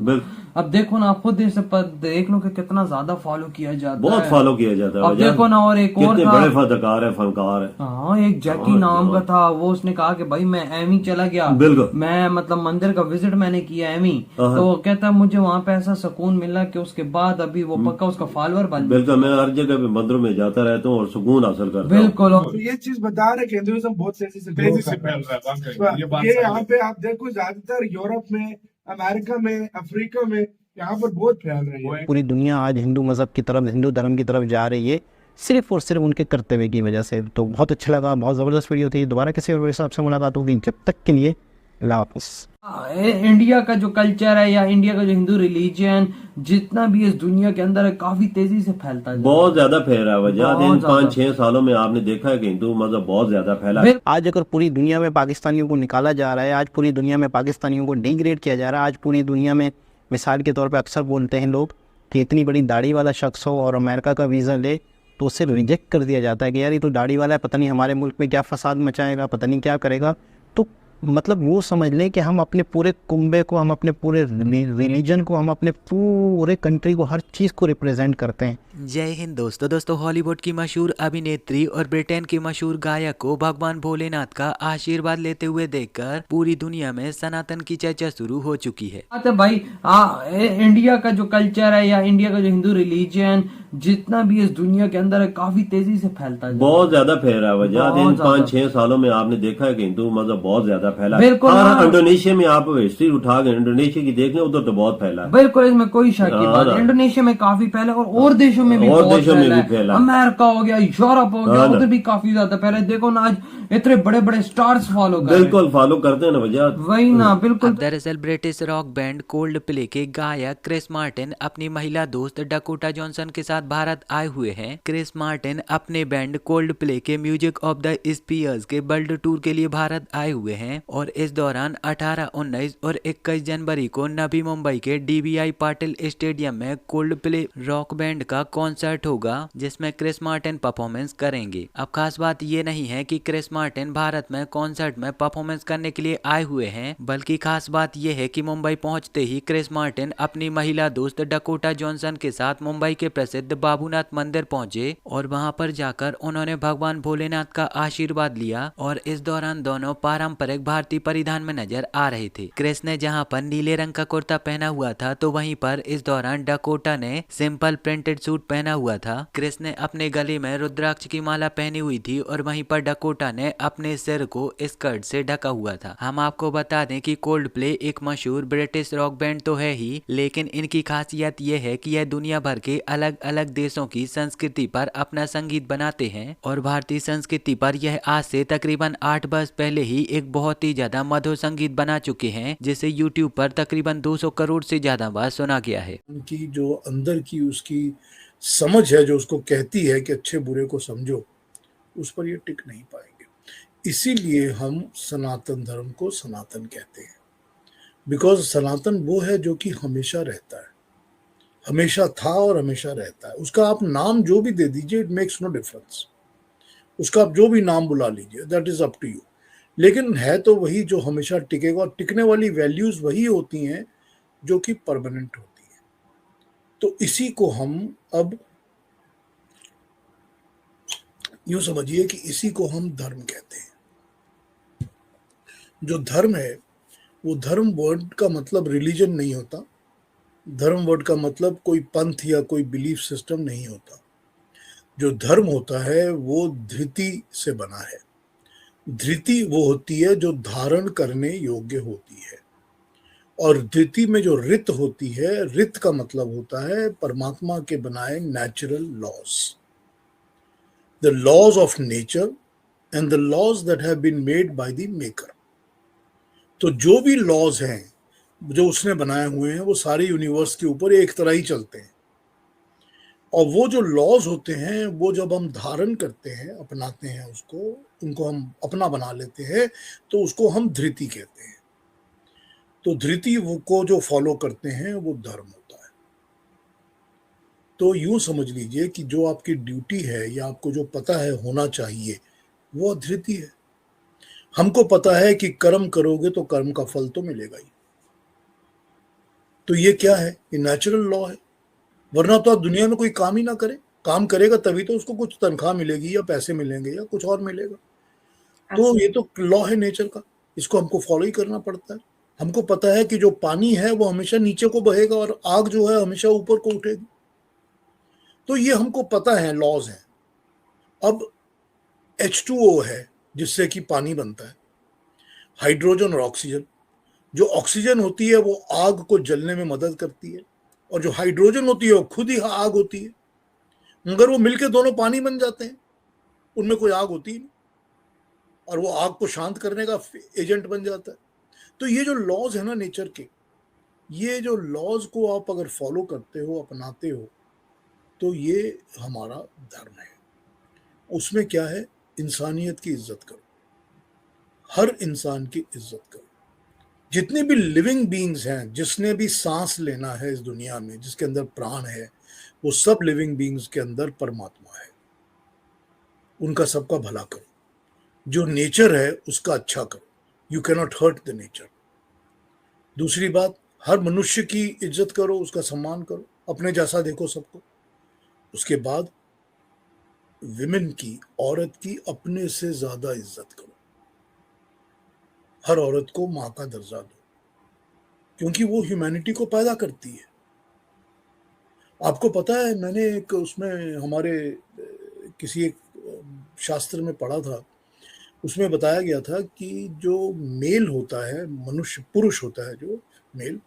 बिल्कुल। अब देखो ना, आप खुद इसे देख लो कि कितना ज्यादा फॉलो किया जाता बहुत है। फॉलो किया जाता है अब वजह। देखो ना, और एक और कितने था। बड़े फनकार है, फनकार है। हाँ, एक जैकी हाँ, नाम का हाँ, था, वो उसने कहा कि भाई मैं एमी चला गया। बिल्कुल। मैं मतलब मंदिर का विजिट मैंने किया एमी। हाँ, तो कहता मुझे वहां पे ऐसा सुकून मिला कि उसके बाद अभी वो पक्का उसका फॉलोअर बन बिल्कुल, मैं चुका हर जगह पे मंदिरों में जाता रहता हूँ और सुकून हासिल है। करता हूँ। बिल्कुल। तो ये चीज बता रहे कि हिंदुइज्म बहुत तेजी से फैल रहा है, ये बात ये यहाँ पे आप देखो ज्यादातर यूरोप में, अमेरिका में, अफ्रीका में यहाँ पर बहुत फैल रही है। पूरी दुनिया आज हिंदू मज़हब की तरफ, हिंदू धर्म की तरफ जा रही है, सिर्फ और सिर्फ उनके कर्तव्य की वजह से। तो बहुत अच्छा लगा, बहुत ज़बरदस्त वीडियो थी। दोबारा किसी और हिसाब से मुलाकात होगी, जब तक के लिए अल्लाह हाफ़िज़। इंडिया का जो कल्चर है या इंडिया का जो हिंदू रिलीजन जितना भी इस दुनिया के अंदर है, काफी तेजी से फैलता जा रहा बहुत है। ज्यादा फैल रहा है वजह। इन बहुत ज्यादा। 5-6 सालों में आपने देखा है कि हिंदू मजहब बहुत ज्यादा फैला है। आज अगर पूरी दुनिया में पाकिस्तानियों को निकाला जा रहा है, आज पूरी दुनिया में पाकिस्तानियों को डिग्रेड किया जा रहा है, आज पूरी दुनिया में मिसाल के तौर पे अक्सर बोलते हैं लोग कि इतनी बड़ी दाढ़ी वाला शख्स हो और अमेरिका का वीज़ा ले तो उसे रिजेक्ट कर दिया जाता है कि यार ये तो दाढ़ी वाला है, पता नहीं हमारे मुल्क में क्या फसाद मचाएगा, पता नहीं क्या करेगा। तो मतलब वो समझ लें कि हम अपने पूरे कुंबे को, हम अपने पूरे रिलीजन को, हम अपने पूरे कंट्री को, हर चीज़ को रिप्रेजेंट करते हैं। जय हिंद दोस्तों हॉलीवुड की मशहूर अभिनेत्री और ब्रिटेन की मशहूर गायक को भगवान भोलेनाथ का आशीर्वाद लेते हुए देखकर पूरी दुनिया में सनातन की चर्चा शुरू हो चुकी है। बात है भाई। इंडिया का जो कल्चर है या इंडिया का जो हिंदू रिलीजन जितना भी इस दुनिया के अंदर है, काफी तेजी से फैलता है। बहुत ज्यादा फैल रहा है वजह। बहुत इन ज्यादा। 5-6 सालों में आपने देखा है कि हिंदू मजहब बहुत ज्यादा फैला है। बिल्कुल। और हाँ। इंडोनेशिया में आप हिस्ट्री उठा के इंडोनेशिया की देख लें, उधर तो बहुत फैला है। बिल्कुल, इसमें कोई शक की हाँ बात ना। है। इंडोनेशिया में काफी फैला है और देशों में भी और बहुत देशों में फैला भी है। फैला है। अमेरिका हो गया, यूरोप हो गया, हाँ ना। उधर भी काफी ज्यादा फैला है। देखो ना, आज इतने बड़े बड़े स्टार्स फॉलो कर रहे हैं। बिल्कुल फॉलो करते हैं ना वजह। वही ना, बिल्कुल। अब दरअसल British rock band cold play के गायक क्रिस मार्टिन अपनी महिला दोस्त डकोटा जॉनसन के साथ भारत आए हुए हैं। क्रिस मार्टिन अपने बैंड कोल्ड प्ले के म्यूजिक ऑफ द स्पीयर्स के वर्ल्ड टूर के लिए भारत आए हुए हैं और इस दौरान 18, 19 और 21 जनवरी को नवी मुंबई के DBI पाटिल स्टेडियम में कोल्ड प्ले रॉक बैंड का कॉन्सर्ट होगा, जिसमें क्रिस मार्टिन परफॉर्मेंस करेंगे। अब खास बात ये नहीं है कि क्रिस मार्टिन भारत में कॉन्सर्ट में परफॉर्मेंस करने के लिए आए हुए हैं, बल्कि खास बात यह है कि मुंबई पहुंचते ही क्रिस मार्टिन अपनी महिला दोस्त डकोटा जॉनसन के साथ मुंबई के प्रसिद्ध बाबूनाथ मंदिर पहुंचे और वहां पर जाकर उन्होंने भगवान भोलेनाथ का आशीर्वाद लिया और इस दौरान दोनों पारंपरिक भारतीय परिधान में नजर आ रहे थे। क्रिस ने जहां पर नीले रंग का कुर्ता पहना हुआ था तो वहीं पर इस दौरान डकोटा ने सिंपल प्रिंटेड सूट पहना हुआ था। क्रिस ने अपने गले में रुद्राक्ष की माला पहनी हुई थी और वहीं पर डकोटा ने अपने सिर को स्कर्ट से ढका हुआ था। हम आपको बता दें कि कोल्ड प्ले एक मशहूर ब्रिटिश रॉक बैंड तो है ही, लेकिन इनकी खासियत यह है कि यह दुनिया भर के अलग अलग देशों की संस्कृति पर अपना संगीत बनाते हैं और भारतीय संस्कृति पर यह आज से तकरीबन 8 वर्ष पहले ही एक बहुत ही ज्यादा मधुर संगीत बना चुके हैं, जिसे यूट्यूब पर तकरीबन 200 करोड़ से ज्यादा बार सुना गया है। उनकी जो अंदर की उसकी समझ है, जो उसको कहती है कि अच्छे बुरे को समझो, उस पर ये टिक नहीं पाएंगे। इसीलिए हम सनातन धर्म को सनातन कहते हैं, बिकॉज सनातन वो है जो कि हमेशा रहता है, हमेशा था और हमेशा रहता है। उसका आप नाम जो भी दे दीजिए, इट मेक्स नो डिफरेंस। उसका आप जो भी नाम बुला लीजिए, that is up to you, लेकिन है तो वही जो हमेशा टिकेगा। और टिकने वाली वैल्यूज वही होती हैं जो कि परमानेंट होती है। तो इसी को हम अब यूं समझिए कि इसी को हम धर्म कहते हैं। जो धर्म है, वो धर्म वर्ड का मतलब रिलीजन नहीं होता। धर्म वर्ड का मतलब कोई पंथ या कोई बिलीफ सिस्टम नहीं होता। जो धर्म होता है वो धृति से बना है। धृति वो होती है जो धारण करने योग्य होती है, और धृति में जो रित होती है, रित का मतलब होता है परमात्मा के बनाए natural laws, the laws of nature and the laws that have been made by the maker. तो जो भी लॉज हैं जो उसने बनाए हुए हैं, वो सारे यूनिवर्स के ऊपर एक तरह ही चलते हैं। और वो जो लॉज होते हैं, वो जब हम धारण करते हैं, अपनाते हैं उसको, उनको हम अपना बना लेते हैं, तो उसको हम धृति कहते हैं। तो धृति वो को जो फॉलो करते हैं वो धर्म होता है। तो यूं समझ लीजिए कि जो आपकी ड्यूटी है या आपको जो पता है होना चाहिए, वो धृति है। हमको पता है कि कर्म करोगे तो कर्म का फल तो मिलेगा ही। तो ये क्या है? ये नेचुरल लॉ है, वरना तो आप दुनिया में कोई काम ही ना करे। काम करेगा तभी तो उसको कुछ तनख्वाह मिलेगी या पैसे मिलेंगे या कुछ और मिलेगा। तो ये तो लॉ है नेचर का, इसको हमको फॉलो ही करना पड़ता है। हमको पता है कि जो पानी है वो हमेशा नीचे को बहेगा और आग जो है हमेशा ऊपर को उठेगी। तो ये हमको पता है, लॉज हैं। अब H2O है जिससे कि पानी बनता है, हाइड्रोजन और ऑक्सीजन। जो ऑक्सीजन होती है वो आग को जलने में मदद करती है, और जो हाइड्रोजन होती है वो खुद ही आग होती है। मगर वो मिलके दोनों पानी बन जाते हैं, उनमें कोई आग होती ही नहीं, और वो आग को शांत करने का एजेंट बन जाता है। तो ये जो लॉज है ना नेचर के, ये जो लॉज को आप अगर फॉलो करते हो, अपनाते हो, तो ये हमारा धर्म है। उसमें क्या है? इंसानियत की इज्जत करो, हर इंसान की इज्जत करो। जितने भी लिविंग बीइंग्स हैं, जिसने भी सांस लेना है इस दुनिया में, जिसके अंदर प्राण है, वो सब लिविंग बीइंग्स के अंदर परमात्मा है। उनका सबका भला करो, जो नेचर है उसका अच्छा करो। You can not hurt the nature. दूसरी बात, हर मनुष्य की इज्जत करो, उसका सम्मान करो, अपने जैसा देखो सबको। उसके बाद विमेन की, औरत की अपने से ज्यादा इज्जत करो। हर औरत को मां का दर्जा दो, क्योंकि वो ह्यूमैनिटी को पैदा करती है। आपको पता है, मैंने एक उसमें हमारे किसी एक शास्त्र में पढ़ा था, उसमें बताया गया था कि जो मेल होता है, मनुष्य, पुरुष होता है जो मेल,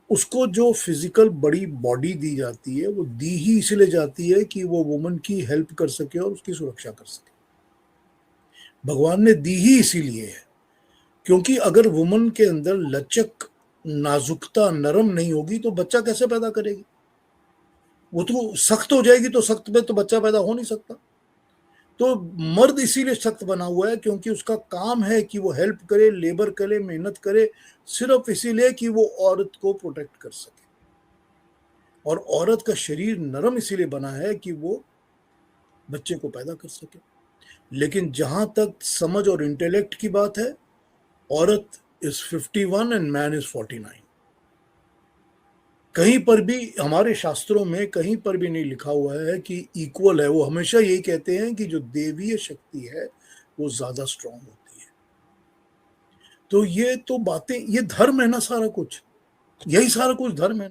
उसको जो फिजिकल बड़ी बॉडी दी जाती है, वो दी ही इसलिए जाती है कि वो वुमन की हेल्प कर सके और उसकी सुरक्षा कर सके। भगवान ने दी ही इसीलिए है, क्योंकि अगर वुमन के अंदर लचक, नाजुकता, नरम नहीं होगी तो बच्चा कैसे पैदा करेगी? वो तो सख्त हो जाएगी, तो सख्त में तो बच्चा पैदा हो नहीं सकता। तो मर्द इसीलिए सख्त बना हुआ है क्योंकि उसका काम है कि वो हेल्प करे, लेबर करे, मेहनत करे, सिर्फ इसीलिए कि वो औरत को प्रोटेक्ट कर सके। और औरत का शरीर नरम इसीलिए बना है कि वो बच्चे को पैदा कर सके। लेकिन जहां तक समझ और इंटेलेक्ट की बात है, औरत इज 51 एंड मैन इज 49। कहीं पर भी हमारे शास्त्रों में कहीं पर भी नहीं लिखा हुआ है कि इक्वल है। वो हमेशा यही कहते हैं कि जो देवीय शक्ति है वो ज्यादा स्ट्रांग होती है। तो ये तो बातें, ये धर्म है ना, सारा कुछ, यही सारा कुछ धर्म है।